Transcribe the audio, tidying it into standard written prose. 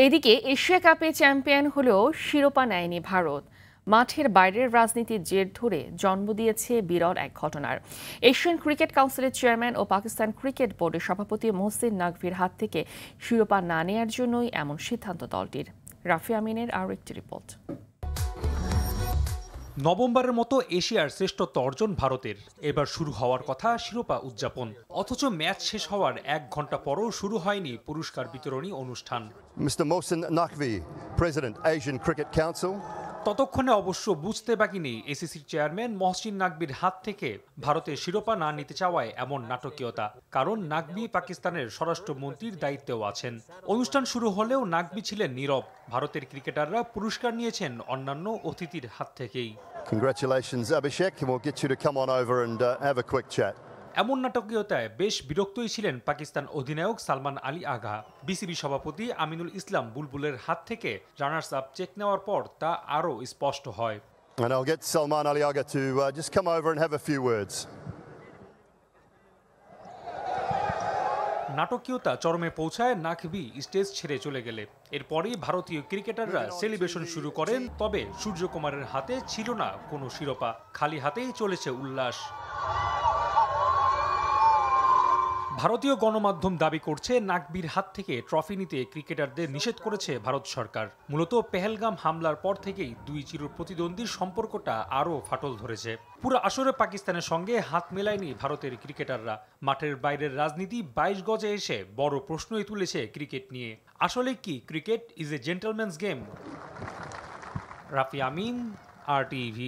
এদিকে এশিয়া কাপে চ্যাম্পিয়ন হলেও শিরোপা নেয়নি ভারত। মাঠের বাইরের রাজনীতির জের ধরে জন্ম দিয়েছে বিরল এক ঘটনার। এশিয়ান ক্রিকেট কাউন্সিলের চেয়ারম্যান ও পাকিস্তান ক্রিকেট বোর্ডের সভাপতি মোহসিন নাকভির হাত থেকে শিরোপা না নেয়ার জন্যই এমন সিদ্ধান্ত দলটির। রাফি আমিনের আরও একটি রিপোর্ট। নবমবারের মতো এশিয়ার শ্রেষ্ঠত্ব অর্জন ভারতের। এবার শুরু হওয়ার কথা শিরোপা উদযাপন, অথচ ম্যাচ শেষ হওয়ার 1 ঘন্টা পরও শুরু হয়নি পুরস্কার বিতরণী অনুষ্ঠান। Mr. Mohsin Naqvi, President, Asian Cricket Council. ততক্ষণে অবশ্য বুঝতে বাকি নেই এসিসির চেয়ারম্যান মহসিন নাকভির হাত থেকে ভারতের শিরোপা না নিতে চাওয়ায় এমন নাটকীয়তা। কারণ নাকভি পাকিস্তানের স্বরাষ্ট্রমন্ত্রীর দায়িত্বেও আছেন। অনুষ্ঠান শুরু হলেও নাকভি ছিলেন নীরব। ভারতের ক্রিকেটাররা পুরস্কার নিয়েছেন অন্যান্য অতিথির হাত থেকেই। Congratulations, Abhishek, and we'll get you to come on over and have a quick chat. এমন নাটকীয়তায় বেশ বিরক্তই ছিলেন পাকিস্তান অধিনায়ক সালমান আলী আগা। বিসিবি সভাপতি আমিনুল ইসলাম বুলবুলের হাত থেকে রানার্স আপ চেক নেওয়ার পর তা আরও স্পষ্ট হয়। And I'll get Salman Ali Agha to just come over and have a few words. নাটকীয়তা চরমে পৌঁছায় নাকভি স্টেজ ছেড়ে চলে গেলে। এরপরেই ভারতীয় ক্রিকেটাররা সেলিব্রেশন শুরু করেন। তবে সূর্যকুমারের হাতে ছিল না কোনো শিরোপা, খালি হাতেই চলেছে উল্লাস। ভারতীয় গণমাধ্যম দাবি করছে নাকভির হাত থেকে ট্রফি নিতে ক্রিকেটারদের নিষেধ করেছে ভারত সরকার। মূলত পেহেলগাম হামলার পর থেকেই দুই চির প্রতিদ্বন্দ্বীর সম্পর্কটা আরও ফাটল ধরেছে। পুরো আসরে পাকিস্তানের সঙ্গে হাত মেলায়নি ভারতের ক্রিকেটাররা। মাঠের বাইরের রাজনীতি 22 গজে এসে বড় প্রশ্নই তুলেছে ক্রিকেট নিয়ে। আসলে কি cricket is a gentleman's game? Rafi Amin, RTV।